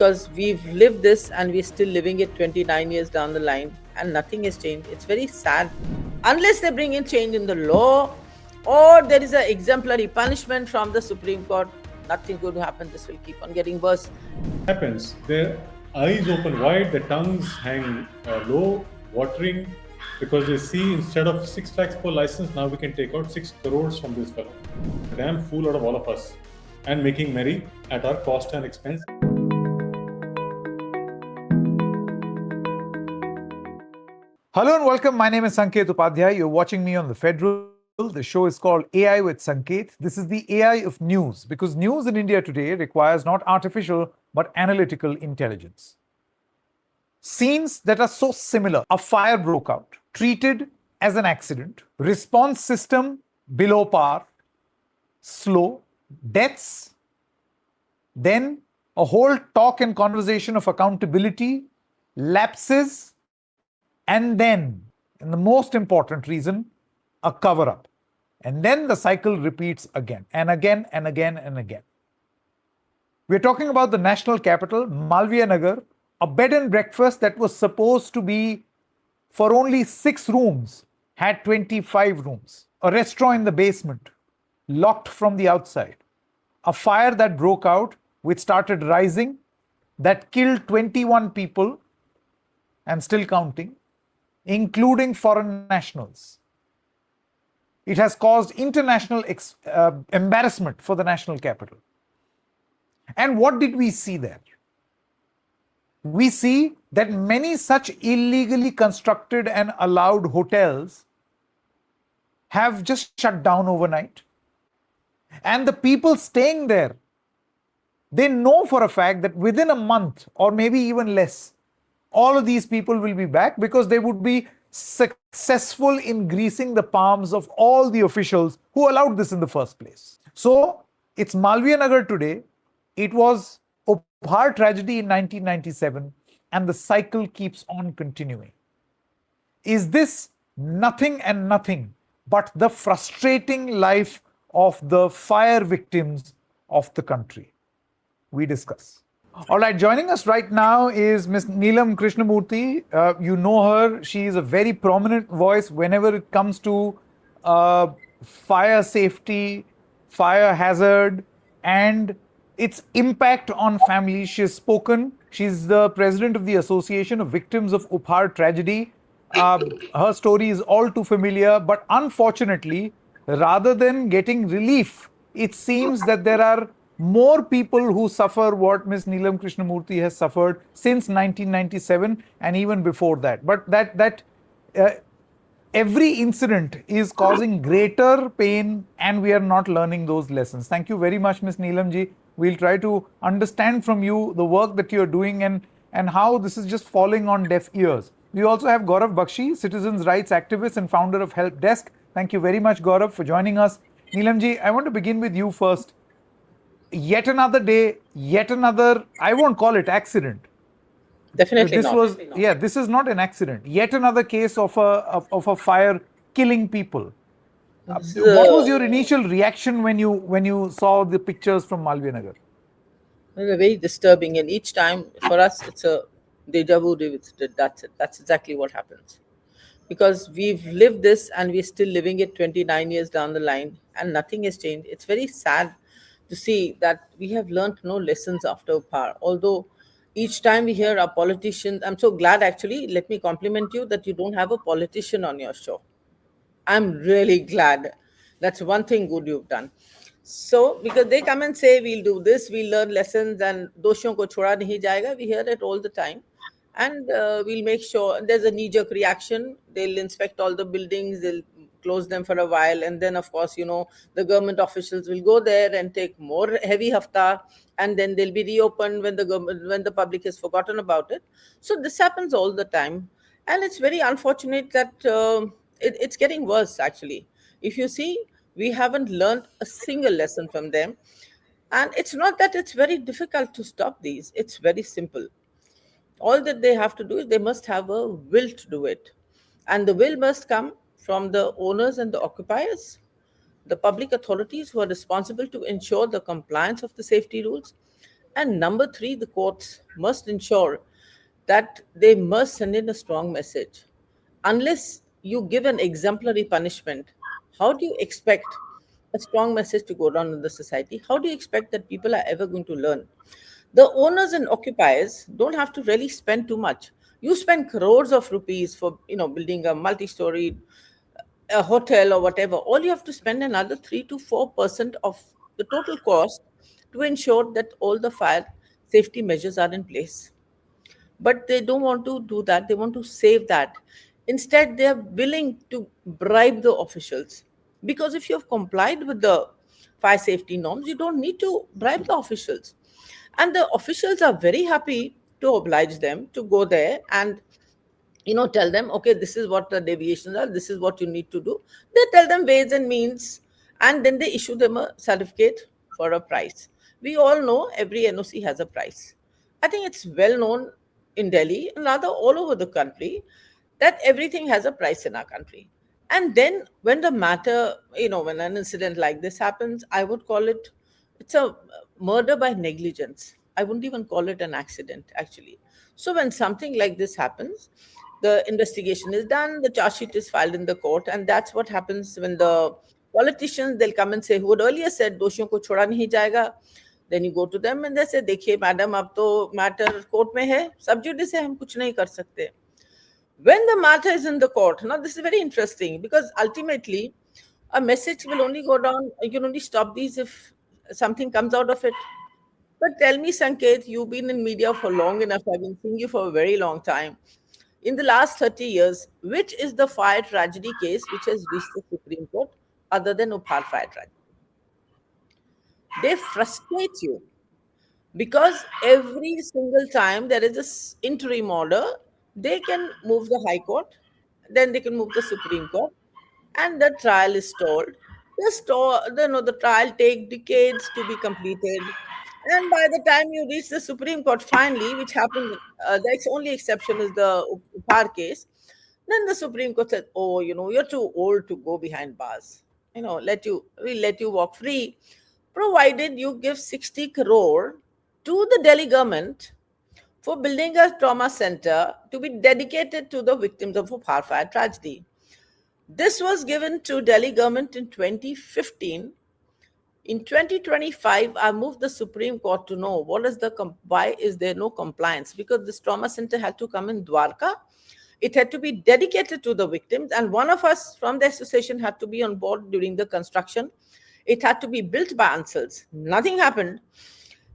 Because we've lived this and we're still living it 29 years down the line and nothing has changed. It's very sad. Unless they bring in change in the law or there is an exemplary punishment from the Supreme Court, nothing's going to happen. This will keep on getting worse. Happens, their eyes open wide, their tongues hang low, watering, because they see instead of 6 lakhs per license, now we can take out 6 crores from this fellow. Damn fool out of all of us, and making merry at our cost and expense. Hello and welcome. My name is Sanket Upadhyay. You're watching me on The Federal. The show is called AI with Sanket. This is the AI of news because news in India today requires not artificial but analytical intelligence. Scenes that are so similar. A fire broke out, treated as an accident, response system below par, slow, deaths, then a whole talk and conversation of accountability, lapses, and then, and the most important reason, a cover-up. And then the cycle repeats again and again and again and again. We're talking about the national capital, Malviya Nagar, a bed and breakfast that was supposed to be for only 6 rooms, had 25 rooms. A restaurant in the basement, locked from the outside. A fire that broke out, which started rising, that killed 21 people and still counting, including foreign nationals. It has caused international embarrassment for the national capital. And what did we see there? We see that many such illegally constructed and allowed hotels have just shut down overnight. And the people staying there, they know for a fact that within a month or maybe even less, all of these people will be back because they would be successful in greasing the palms of all the officials who allowed this in the first place. So it's Malviya Nagar today. It was Uphaar Tragedy in 1997, and the cycle keeps on continuing. Is this nothing and nothing but the frustrating life of the fire victims of the country? We discuss. All right, joining us right now is Ms. Neelam Krishnamoorthy. You know her. She is a very prominent voice whenever it comes to fire safety, fire hazard, and its impact on families. She has spoken. She's the president of the Association of Victims of Uphaar Tragedy. Her story is all too familiar, but unfortunately, rather than getting relief, it seems that there are more people who suffer what Ms. Neelam Krishnamoorthy has suffered since 1997 and even before that. But every incident is causing greater pain and we are not learning those lessons. Thank you very much, Ms. Neelam ji. We'll try to understand from you the work that you're doing and how this is just falling on deaf ears. We also have Gaurav Bakshi, citizens' rights activist and founder of Help Desk. Thank you very much, Gaurav, for joining us. Neelam ji, I want to begin with you first. Yet another day, yet another, I won't call it accident. Definitely this not. was, yeah, this is not an accident. Yet another case of a fire killing people. What was your initial reaction when you saw the pictures from Malviya Nagar? Very disturbing, and each time for us it's a deja vu revisited. That's it. That's exactly what happens. Because we've lived this and we're still living it 29 years down the line and nothing has changed. It's very sad to see that we have learned no lessons after Uphaar. Although each time we hear our politicians, I'm so glad actually, let me compliment you that you don't have a politician on your show. I'm really glad. That's one thing good you've done. So, because they come and say, we'll do this, we'll learn lessons, and doshiyon ko choda nahi jayega, we hear it all the time. And we'll make sure there's a knee-jerk reaction. They'll inspect all the buildings, they'll close them for a while, and then, of course, the government officials will go there and take more heavy hafta, and then they'll be reopened when the public has forgotten about it. So this happens all the time, and it's very unfortunate that it's getting worse. Actually, if you see, we haven't learned a single lesson from them, and it's not that it's very difficult to stop these. It's very simple. All that they have to do is they must have a will to do it. And the will must come from the owners and the occupiers, the public authorities who are responsible to ensure the compliance of the safety rules, And number three, the courts must ensure that they must send in a strong message. Unless you give an exemplary punishment, how do you expect a strong message to go down in the society? How do you expect that people are ever going to learn? The owners and occupiers don't have to really spend too much. You spend crores of rupees for building a multi-story a hotel or whatever. All you have to spend another 3 to 4% of the total cost to ensure that all the fire safety measures are in place. But they don't want to do that. They want to save that. Instead, they are willing to bribe the officials, because if you have complied with the fire safety norms, you don't need to bribe the officials. And the officials are very happy to oblige them to go there and tell them, okay, this is what the deviations are, this is what you need to do. They tell them ways and means, and then they issue them a certificate for a price. We all know every NOC has a price. I think it's well known in Delhi and rather all over the country that everything has a price in our country. And then when the matter, when an incident like this happens, I would call it, it's a murder by negligence. I wouldn't even call it an accident, actually. So when something like this happens, the investigation is done, the charge sheet is filed in the court, and that's what happens when the politicians, they'll come and say, who had earlier said दोषियों को छोड़ा नहीं जाएगा. Then you go to them and they say, देखिए madam, अब तो matter court में है, sub judice है, हम कुछ नहीं कर सकते. When the matter is in the court, now this is very interesting, because ultimately a message will only go down, you can only stop these if something comes out of it. But tell me, Sanket, you've been in media for long enough, I've been seeing you for a very long time. In the last 30 years, which is the fire tragedy case which has reached the Supreme Court other than Uphaar fire tragedy? They frustrate you, because every single time there is this interim order, they can move the High Court, then they can move the Supreme Court, and the trial is stalled. The trial take decades to be completed, and by the time you reach the Supreme Court, finally, which happened, the only exception is the Uphaar case. Then the Supreme Court said, "Oh, you're too old to go behind bars. We'll let you walk free, provided you give 60 crore to the Delhi government for building a trauma center to be dedicated to the victims of Uphaar fire tragedy." This was given to Delhi government in 2015. In 2025, I moved the Supreme Court to know why is there no compliance? Because this trauma center had to come in Dwarka. It had to be dedicated to the victims, and one of us from the association had to be on board during the construction. It had to be built by ourselves. Nothing happened.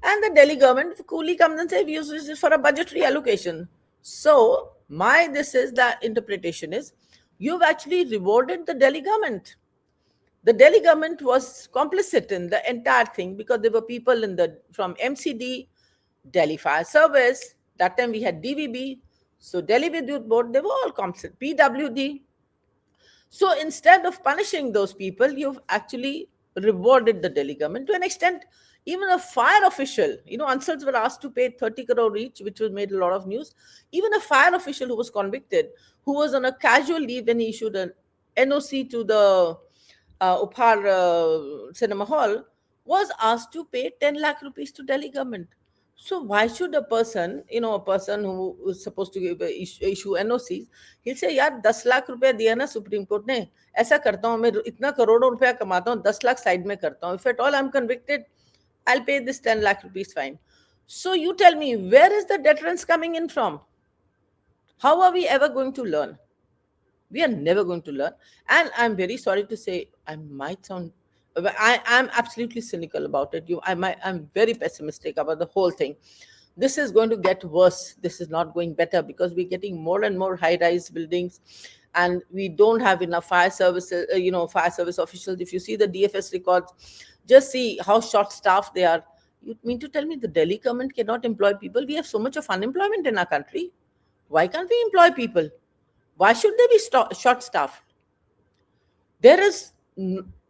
And the Delhi government coolly comes and says, we use this for a budgetary allocation. So the interpretation is, you've actually rewarded the Delhi government. The Delhi government was complicit in the entire thing, because there were people from MCD, Delhi Fire Service, that time we had DVB, so Delhi Vidyut Board, they were all complicit, PWD. So instead of punishing those people, you've actually rewarded the Delhi government to an extent. Even a fire official, Ansals were asked to pay 30 crore each, which was made a lot of news. Even a fire official who was convicted, who was on a casual leave when he issued an NOC to the Uphaar Cinema Hall, was asked to pay 10 lakh rupees to Delhi government. So why should a person who is supposed to issue NOCs, he'll say, यार 10 लाख रुपया दिया ना supreme court ने, ऐसा करता हूँ मैं, इतना करोड़ों रुपया कमाता हूँ, 10 लाख साइड में करता हूँ. If at all I'm convicted, I'll pay this 10 lakh rupees fine. So you tell me, where is the deterrence coming in from? How are we ever going to learn? We are never going to learn. And I'm very sorry to say, I might sound, I'm absolutely cynical about it. I'm very pessimistic about the whole thing. This is going to get worse. This is not going better, because we're getting more and more high-rise buildings, and we don't have enough fire services, fire service officials. If you see the DFS records, just see how short-staffed they are. You mean to tell me the Delhi government cannot employ people? We have so much of unemployment in our country. Why can't we employ people? Why should they be short-staffed? There is,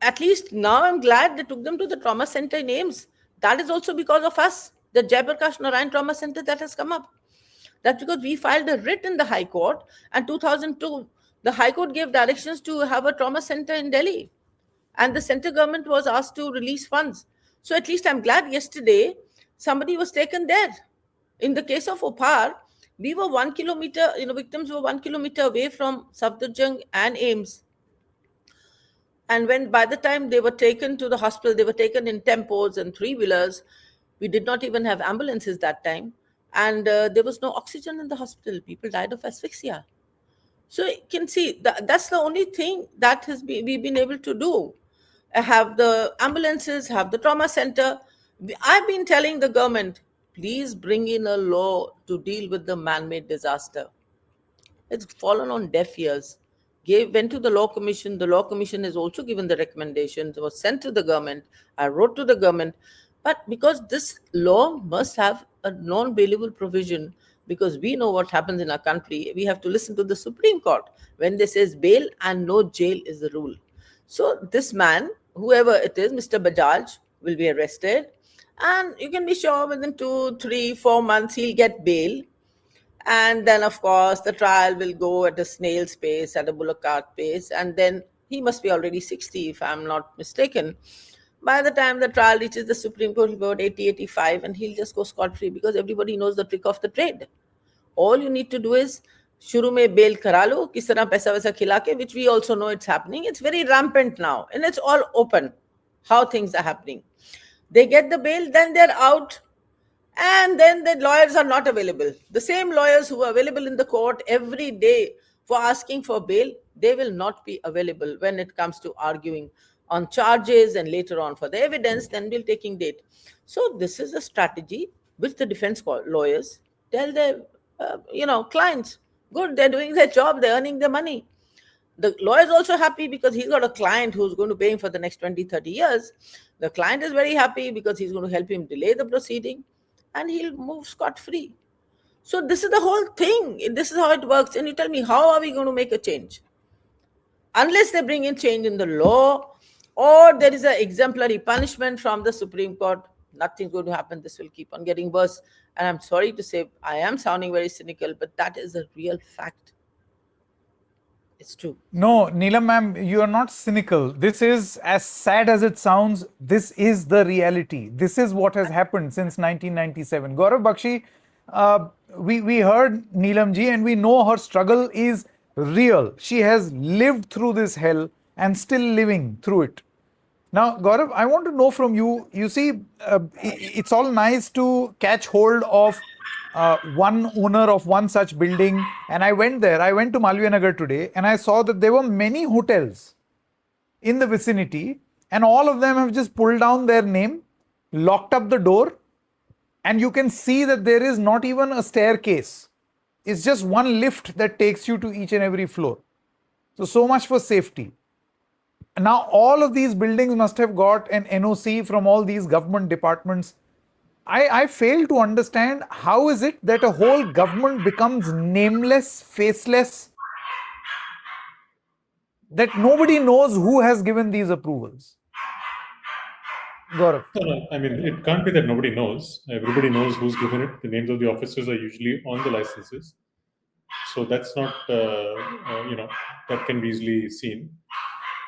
at least now I'm glad they took them to the trauma center in AIIMS. That is also because of us, the Jayaprakash Narayan Trauma Center that has come up. That's because we filed a writ in the High Court, and 2002, the High Court gave directions to have a trauma center in Delhi. And the central government was asked to release funds. So at least I'm glad yesterday somebody was taken there. In the case of Uphaar, we were 1 kilometer, victims were 1 kilometer away from Safdarjung and Ames. And when by the time they were taken to the hospital, they were taken in tempos and three-wheelers. We did not even have ambulances that time. And there was no oxygen in the hospital. People died of asphyxia. So you can see that's the only thing that we've been able to do. Have the ambulances, have the trauma center. I've been telling the government, please bring in a law to deal with the man-made disaster. It's fallen on deaf ears. Went to the law commission. The law commission has also given the recommendations. It was sent to the government. I wrote to the government. But because this law must have a non-bailable provision, because we know what happens in our country, we have to listen to the Supreme Court when they says bail and no jail is the rule. So this man, whoever it is, Mr. Bajaj, will be arrested. And you can be sure within 2, 3, 4 months he'll get bail. And then, of course, the trial will go at a snail's pace, at a bullock cart pace. And then he must be already 60, if I'm not mistaken. By the time the trial reaches the Supreme Court, about 80, 85, and he'll just go scot-free because everybody knows the trick of the trade. All you need to do is, shuru mein bail kara lo, kis tarah paisa waisa khila ke, which we also know it's happening. It's very rampant now, and it's all open how things are happening. They get the bail, then they're out. And then the lawyers are not available. The same lawyers who are available in the court every day for asking for bail, they will not be available when it comes to arguing on charges and later on for the evidence, then we'll taking date. So this is a strategy which the defense lawyers tell their clients, good, they're doing their job, they're earning their money. The lawyer is also happy because he's got a client who's going to pay him for the next 20, 30 years. The client is very happy because he's going to help him delay the proceeding and he'll move scot-free. So this is the whole thing. This is how it works. And you tell me, how are we going to make a change? Unless they bring in change in the law or there is an exemplary punishment from the Supreme Court, nothing's going to happen. This will keep on getting worse. And I'm sorry to say, I am sounding very cynical, but that is a real fact. It's true. No, Neelam ma'am, you are not cynical. This is, as sad as it sounds, this is the reality. This is what has happened since 1997. Gaurav Bakshi, we heard Neelam ji and we know her struggle is real. She has lived through this hell and still living through it. Now, Gaurav, I want to know from you, you see, it's all nice to catch hold of one owner of one such building. And I went there, I went to Malviya Nagar today and I saw that there were many hotels in the vicinity and all of them have just pulled down their name, locked up the door, and you can see that there is not even a staircase. It's just one lift that takes you to each and every floor. So much for safety. Now, all of these buildings must have got an NOC from all these government departments. I fail to understand how is it that a whole government becomes nameless, faceless, that nobody knows who has given these approvals. Gaurav. No, I mean, it can't be that nobody knows. Everybody knows who's given it. The names of the officers are usually on the licenses. So that's not, that can be easily seen.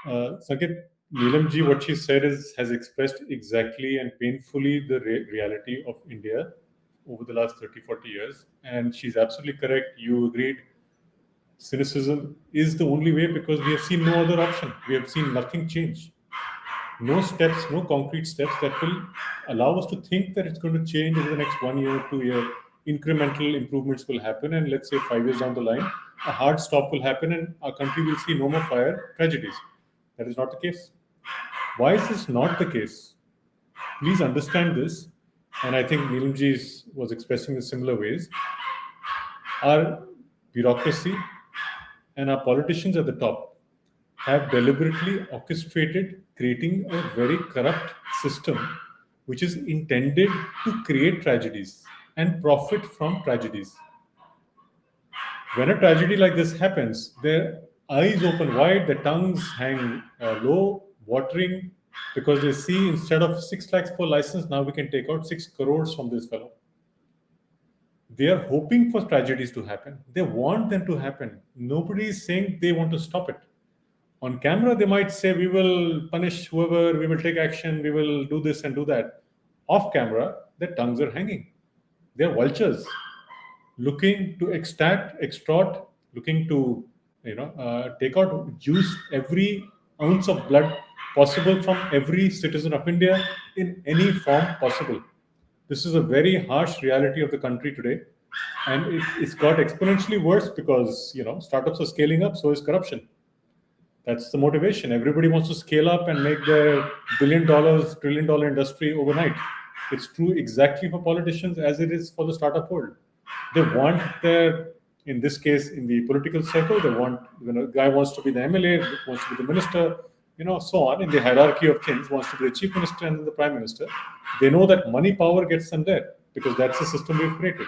Sanket, Neelam ji, what she said has expressed exactly and painfully the reality of India over the last 30, 40 years. And she's absolutely correct. You agreed. Cynicism is the only way because we have seen no other option. We have seen nothing change. No steps, no concrete steps that will allow us to think that it's going to change over the next 1 year, 2 year. Incremental improvements will happen. And let's say 5 years down the line, a hard stop will happen and our country will see no more fire tragedies. That is not the case. Why is this not the case? Please understand this. And I think Neelam ji was expressing in similar ways. Our bureaucracy and our politicians at the top have deliberately orchestrated creating a very corrupt system which is intended to create tragedies and profit from tragedies. When a tragedy like this happens, their eyes open wide, their tongues hang low, watering, because they see instead of 6 lakhs per license, now we can take out 6 crores from this fellow. They are hoping for tragedies to happen. They want them to happen. Nobody is saying they want to stop it. On camera, they might say, we will punish whoever, we will take action, we will do this and do that. Off camera, their tongues are hanging. They're vultures looking to extort, looking to take out, juice every ounce of blood possible from every citizen of India in any form possible. This is a very harsh reality of the country today, and it's got exponentially worse because startups are scaling up, so is corruption. That's the motivation. Everybody wants to scale up and make their trillion dollar industry overnight. It's true exactly for politicians as it is for the startup world. They want their, in this case, in the political circle, they want, guy wants to be the MLA, wants to be the minister, so on. In the hierarchy of things, wants to be the chief minister and then the prime minister. They know that money power gets them there because that's the system we've created.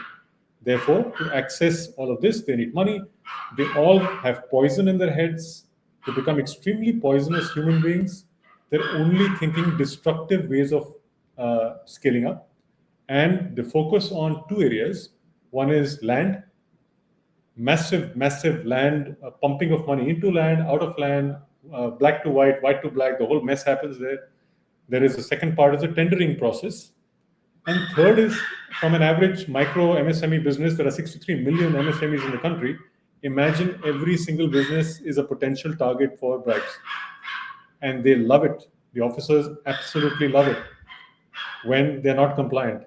Therefore, to access all of this, they need money. They all have poison in their heads. They become extremely poisonous human beings. They're only thinking destructive ways of scaling up. And they focus on two areas. One is land, massive land, pumping of money into land, out of land, black to white to black. The whole mess happens there. There is a second part is the tendering process. And third is from an average micro MSME business, there are 63 million MSMEs in the country. Imagine every single business is a potential target for bribes. And they love it. The officers absolutely love it when they're not compliant.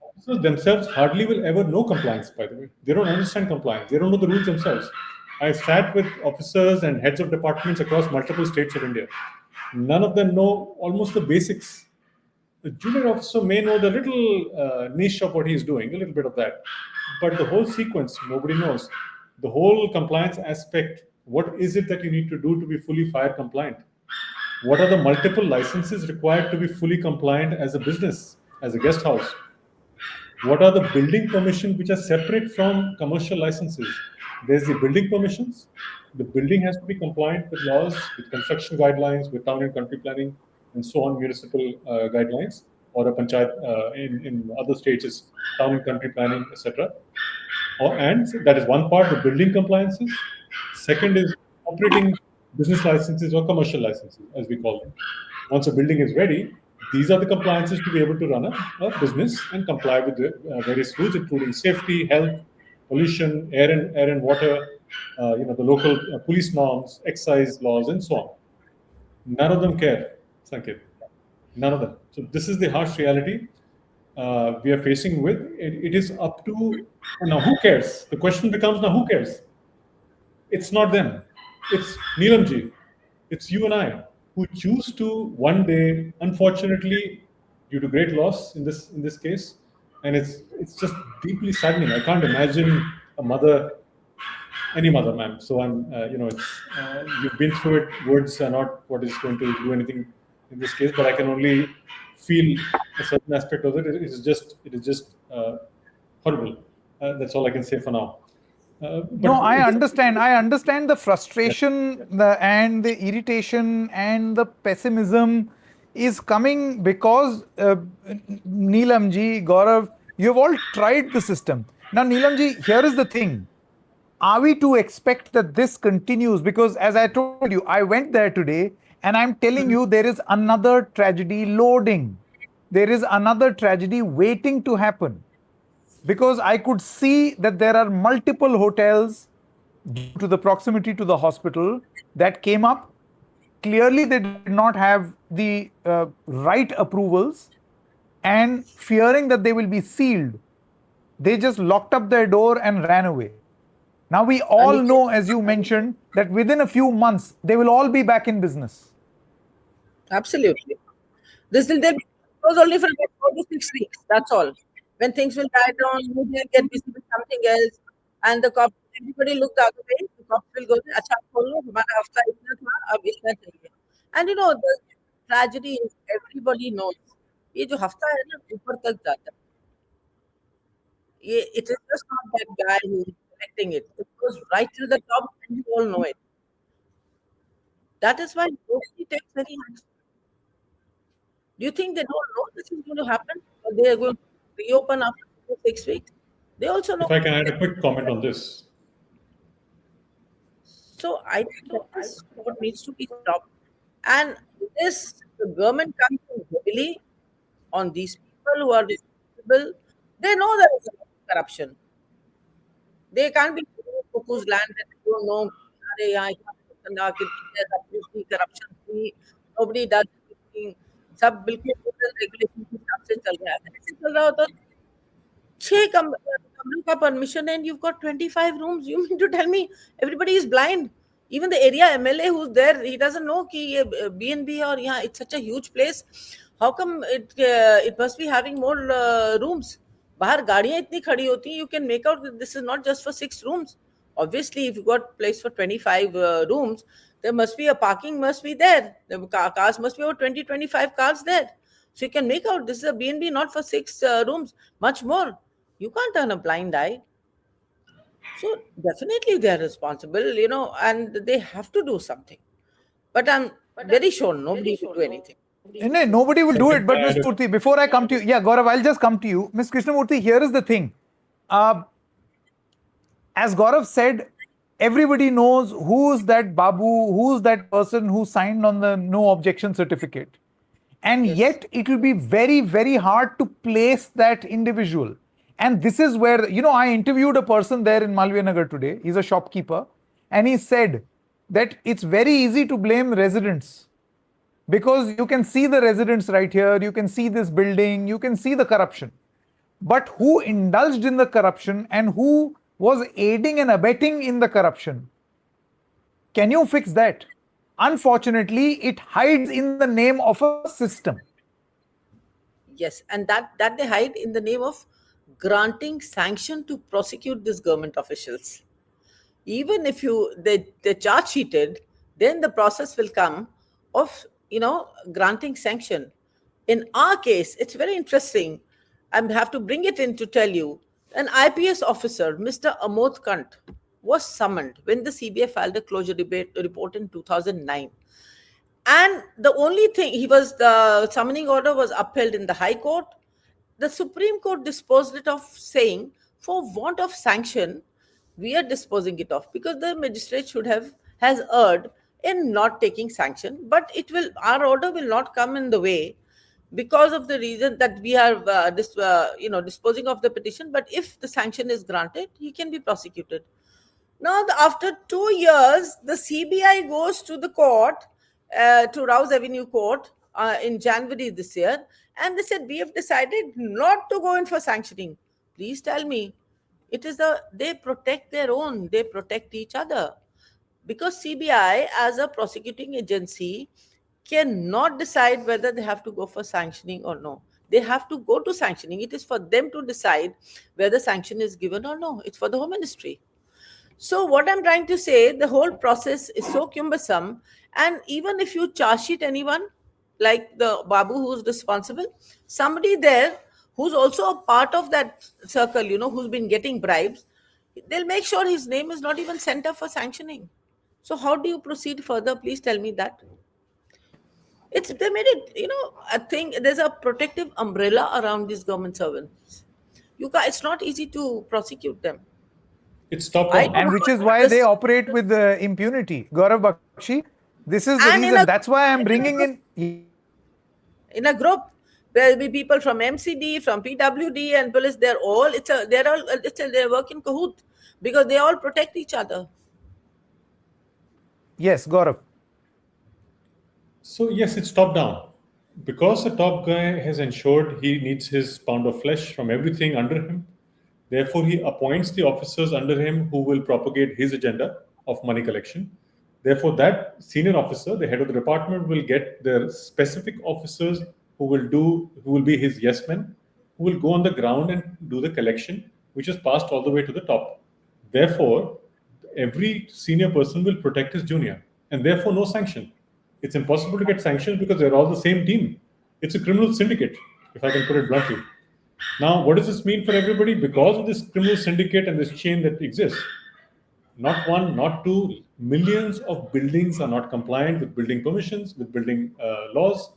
Officers themselves hardly will ever know compliance, by the way. They don't understand compliance. They don't know the rules themselves. I sat with officers and heads of departments across multiple states of India. None of them know almost the basics. The junior officer may know the little niche of what he's doing, a little bit of that. But the whole sequence, nobody knows. The whole compliance aspect, what is it that you need to do to be fully fire compliant? What are the multiple licenses required to be fully compliant as a business, as a guest house? What are the building permissions which are separate from commercial licenses? There's the building permissions. The building has to be compliant with laws, with construction guidelines, with town and country planning, and so on, municipal guidelines, or a panchayat in other states is town and country planning, etc. And that is one part, the building compliances. Second is operating business licenses or commercial licenses, as we call them. Once a building is ready, these are the compliances to be able to run a business and comply with the various rules, including safety, health, pollution, air and water, the local police norms, excise laws, and so on. None of them care, Sanket. None of them. So this is the harsh reality we are facing with. It is up to, now who cares? The question becomes, now who cares? It's not them. It's Neelamji. It's you and I who choose to one day, unfortunately, due to great loss in this case, and it's just deeply saddening. I can't imagine a mother, any mother, ma'am. So I'm, you've been through it. Words are not what is going to do anything in this case, but I can only feel a certain aspect of it. It is just horrible. That's all I can say for now. No, I understand. I understand the frustration and the irritation and the pessimism is coming because Neelamji, Gaurav, you have all tried the system. Now, Neelamji, here is the thing. Are we to expect that this continues? Because as I told you, I went there today and I'm telling you there is another tragedy loading. There is another tragedy waiting to happen. Because I could see that there are multiple hotels due to the proximity to the hospital that came up. Clearly, they did not have the right approvals, and fearing that they will be sealed, they just locked up their door and ran away. Now, we all know, as you mentioned, that within a few months, they will all be back in business. Absolutely. This will then close only for about 4 to 6 weeks. That's all. When things will die down, you will get busy with something else, and the cop, everybody look the other way. The cops will go, "Acha, kholo, hamara hafta itna tha, ab itna chahiye." And the tragedy is everybody knows. ये जो हफ्ता है ना ऊपर तक जाता है. It is just not that guy who is collecting it. It goes right to the top, and you all know it. That is why nobody takes any action. Do you think they don't know this is going to happen? Or they are going to reopen after 6 weeks? They also know. If I can add a quick comment on this. So I think that is what needs to be stopped. And this, the government comes in heavily on these people who are responsible. They know there is corruption. They can't be cuckoo's land that they don't know. "Arey, yahan corruption ना, there's absolutely corruption free. Nobody does anything. सब बिल्कुल rule regulation के हिसाब से चल रहा है." ऐसे चल रहा होता तो 6 कमरों का permission and you've got 25 rooms. You mean to tell me everybody is blind? Even the area MLA who's there, he doesn't know कि ये B&B और यहाँ it's such a huge place. How come it must be having more rooms? बाहर गाड़ियां इतनी खड़ी होती हैं, you can make out that this is not just for 6 rooms. Obviously, if you got place for 25 rooms, there must be a parking must be there. The cars must be over 20, 25 cars there. So you can make out this is a B&B not for 6 rooms, much more. You can't turn a blind eye. So definitely they are responsible, and they have to do something. But I'm very sure nobody will do anything. No, nobody will do it. But Ms. Second, Murthy, before I come to you, yeah, Gaurav, I'll just come to you. Ms. Krishnamurthy, here is the thing. As Gaurav said, everybody knows who's that Babu, who's that person who signed on the no objection certificate. And yet it will be very, very hard to place that individual. And this is where, I interviewed a person there in Malviya Nagar today. He's a shopkeeper. And he said that it's very easy to blame residents because you can see the residents right here, you can see this building, you can see the corruption. But who indulged in the corruption and who was aiding and abetting in the corruption? Can you fix that? Unfortunately, it hides in the name of a system. Yes, and that they hide in the name of granting sanction to prosecute these government officials. Even if they charge sheeted, then the process will come of granting sanction. In our case, it's very interesting. I have to bring it in to tell you. An IPS officer, Mr. Amod Kant, was summoned when the CBI filed a closure report in 2009. And the only thing, the summoning order was upheld in the High Court. The Supreme Court disposed it of, saying, for want of sanction, we are disposing it off because the magistrate has erred in not taking sanction. But our order will not come in the way because of the reason that we are disposing of the petition. But if the sanction is granted, he can be prosecuted. Now, after 2 years, the CBI goes to the court, to Rouse Avenue Court in January this year, and they said, we have decided not to go in for sanctioning. Please tell me, they protect their own, they protect each other. Because CBI, as a prosecuting agency, cannot decide whether they have to go for sanctioning or no. They have to go to sanctioning. It is for them to decide whether sanction is given or no. It's for the Home Ministry. So what I'm trying to say, the whole process is so cumbersome. And even if you charge sheet anyone, like the Babu who's responsible, somebody there who's also a part of that circle, who's been getting bribes, they'll make sure his name is not even sent up for sanctioning. So how do you proceed further? Please tell me that. They made it, I think there's a protective umbrella around these government servants. It's not easy to prosecute them. It's top down. And which is why they operate with impunity. Gaurav Bakshi, this is the reason. That's why I'm bringing in a group. There will be people from MCD, from PWD and police. They work in cahoot because they all protect each other. Yes, Gaurav. So yes, it's top down. Because the top guy has ensured he needs his pound of flesh from everything under him, therefore he appoints the officers under him who will propagate his agenda of money collection. Therefore, that senior officer, the head of the department, will get the specific officers who will be his yes men, who will go on the ground and do the collection, which is passed all the way to the top. Therefore, every senior person will protect his junior, and therefore no sanction. It's impossible to get sanctions because they're all the same team. It's a criminal syndicate, if I can put it bluntly. Now, what does this mean for everybody? Because of this criminal syndicate and this chain that exists, not one, not two, millions of buildings are not compliant with building permissions, with building laws.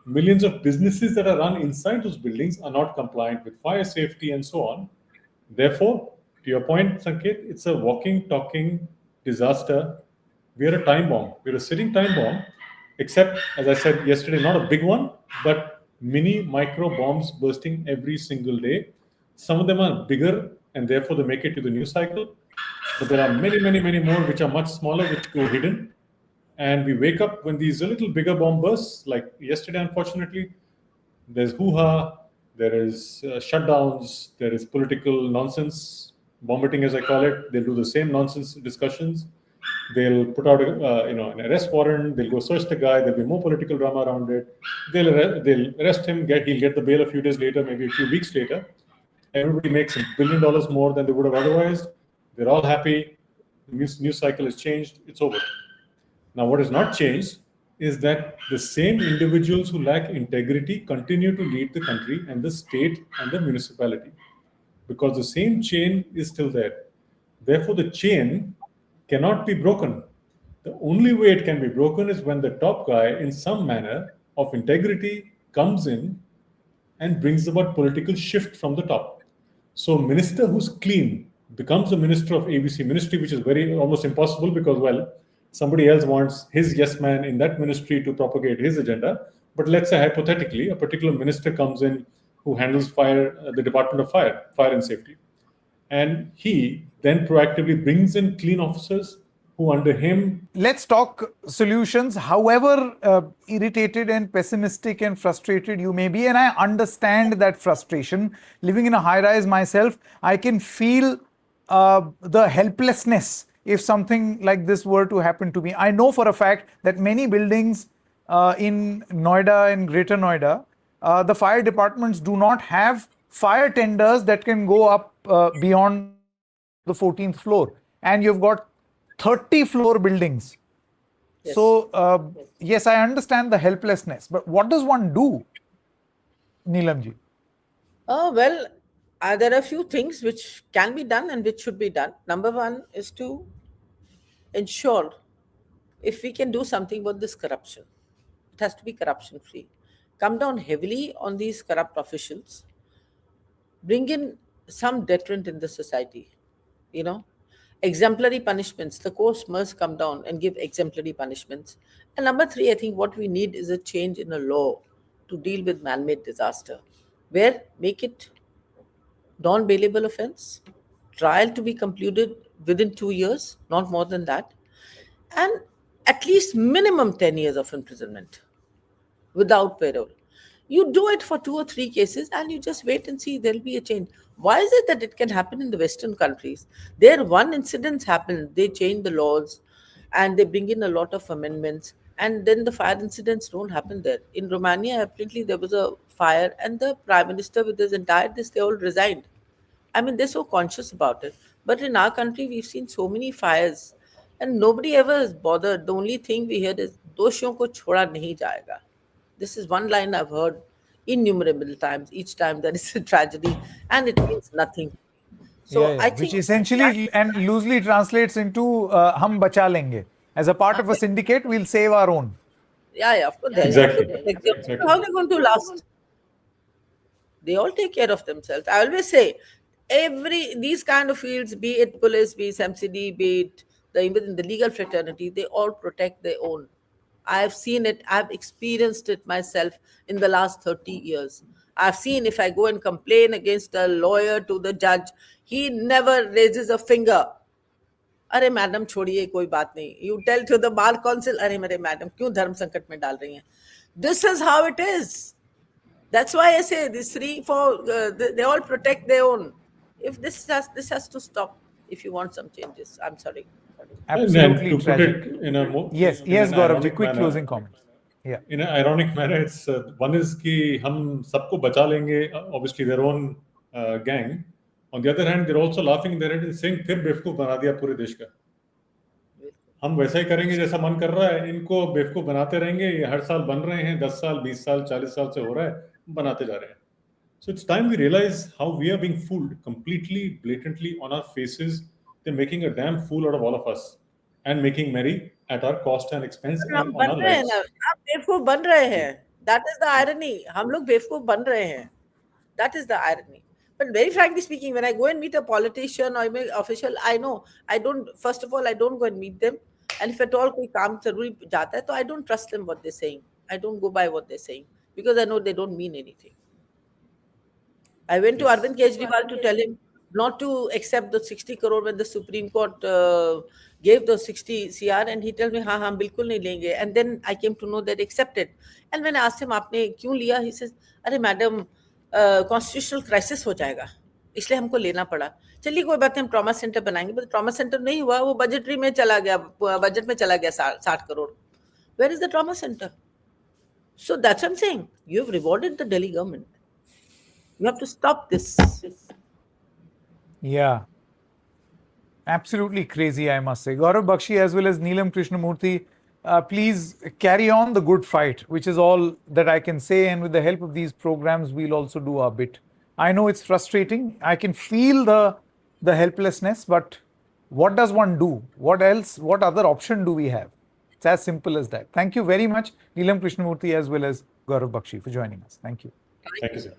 Millions of businesses that are run inside those buildings are not compliant with fire safety and so on. Therefore, to your point, Sanket, it's a walking, talking disaster. We are a time bomb. We're a sitting time bomb, except, as I said yesterday, not a big one, but mini micro bombs bursting every single day. Some of them are bigger and therefore they make it to the news cycle. But there are many more which are much smaller, which go hidden. And we wake up when these little bigger bomb bursts, like yesterday, unfortunately. There's hoo-ha, there is shutdowns, there is political nonsense, vomiting as I call it. They'll do the same nonsense discussions. They'll put out an arrest warrant. They'll go search the guy. There'll be more political drama around it. They'll arrest him. He'll get the bail a few days later, maybe a few weeks later. Everybody makes $1 billion more than they would have otherwise. They're all happy. The news cycle has changed. It's over. Now, what has not changed is that the same individuals who lack integrity continue to lead the country and the state and the municipality, because the same chain is still there. Therefore, the chain cannot be broken. The only way it can be broken is when the top guy, in some manner of integrity, comes in and brings about political shift from the top. So, a minister who's clean becomes a minister of ABC ministry, which is almost impossible because, well, somebody else wants his yes man in that ministry to propagate his agenda. But let's say hypothetically, a particular minister comes in who handles fire, the Department of Fire and Safety. And he then proactively brings in clean officers who under him. Let's talk solutions, however irritated and pessimistic and frustrated you may be. And I understand that frustration. Living in a high-rise myself, I can feel the helplessness if something like this were to happen to me. I know for a fact that many buildings in Noida and Greater Noida, the fire departments do not have fire tenders that can go up beyond the 14th floor. And you've got 30-floor buildings. Yes. So, yes, I understand the helplessness. But what does one do, Neelamji? Well, there are a few things which can be done and which should be done. Number one is to ensure, if we can do something about this corruption, it has to be corruption free. Come down heavily on these corrupt officials. Bring in some deterrent in the society. Exemplary punishments. The courts must come down and give exemplary punishments. And number three, I think what we need is a change in a law to deal with man-made disaster, where make it non-bailable offense, trial to be concluded within 2 years, not more than that, and at least minimum 10 years of imprisonment without parole. You do it for 2 or 3 cases and you just wait and see, there'll be a change. Why is it that it can happen in the Western countries? There, one incident happened, they change the laws and they bring in a lot of amendments, and then the fire incidents don't happen there. In Romania, apparently there was a fire and the Prime Minister with his entire they all resigned. I mean, they're so conscious about it. But in our country, we've seen so many fires and nobody ever is bothered. The only thing we hear is, "Doshiyon ko choda nahi jayega." This is one line I've heard innumerable times, each time there is a tragedy, and it means nothing. So I think, which essentially and loosely translates into hum bacha lenge. As a part of a syndicate, we'll save our own. Yeah, of course. Exactly. How are they going to last? They all take care of themselves. I always say, these kind of fields, be it police, be it MCD, be it even the legal fraternity, they all protect their own. I've seen it. I've experienced it myself in the last 30 years. I've seen, if I go and complain against a lawyer to the judge, he never raises a finger. अरे madam छोड़िए, कोई बात नहीं. You tell to the bar council, अरे मेरे madam क्यों धर्म संकट में डाल रही हैं? This is how it is. That's why I say these 3, 4, they all protect their own. If this has to stop if you want some changes. I'm sorry. Absolutely to tragic. Put it in a yes, Gaurav, quick closing comments. Yeah. In an ironic manner, it's one is कि हम सबको बचा लेंगे, obviously their own gang. On the other hand, they're also laughing in their head and saying, फिर बेवकूफ बना दिया पूरे देश का. हम वैसा ही करेंगे जैसा मन कर रहा है, इनको बेवकूफ बनाते रहेंगे. ये हर साल बन रहे हैं, 10 साल, 20 साल, 40 साल से हो रहा है, बनाते जा रहे हैं. So it's time we realize how we are being fooled completely, blatantly on our faces. They're making a damn fool out of all of us and making merry at our cost and expense and on our lives. बेवकूफ बन रहे हैं. That is the irony. हम लोग बेवकूफ बन रहे हैं. That is the irony. But very frankly speaking, when I go and meet a politician or an official, I know I don't. First of all, I don't go and meet them. And if at all कोई काम जरूरी जाता है, तो I don't trust them what they're saying. I don't go by what they're saying. because I know they don't mean anything. I went to Yes. Arvind Kejriwal to tell him not to accept the 60 crore when the Supreme Court gave those 60 CR, and he told me, हाँ हाँ बिल्कुल नहीं लेंगे. And then I came to know that accepted. And when I asked him, आपने क्यों लिया? He says, अरे madam constitutional crisis हो जाएगा, इसलिए हमको लेना पड़ा. चलिए कोई बात नहीं, हम ट्रॉमा सेंटर बनाएंगे. बट ट्रॉमा सेंटर नहीं हुआ, वो बजटरी में चला गया, बजट में चला गया 60 crore. Where is the trauma center? So that's what I'm saying. You've rewarded the Delhi government. You have to stop this. Yeah. Absolutely crazy, I must say. Gaurav Bakshi as well as Neelam Krishnamoorthy, please carry on the good fight, which is all that I can say. And with the help of these programs, we'll also do our bit. I know it's frustrating. I can feel the helplessness, but what does one do? What else? What other option do we have? It's as simple as that. Thank you very much, Neelam Krishnamoorthy as well as Gaurav Bakshi, for joining us. Thank you. Thank you, sir.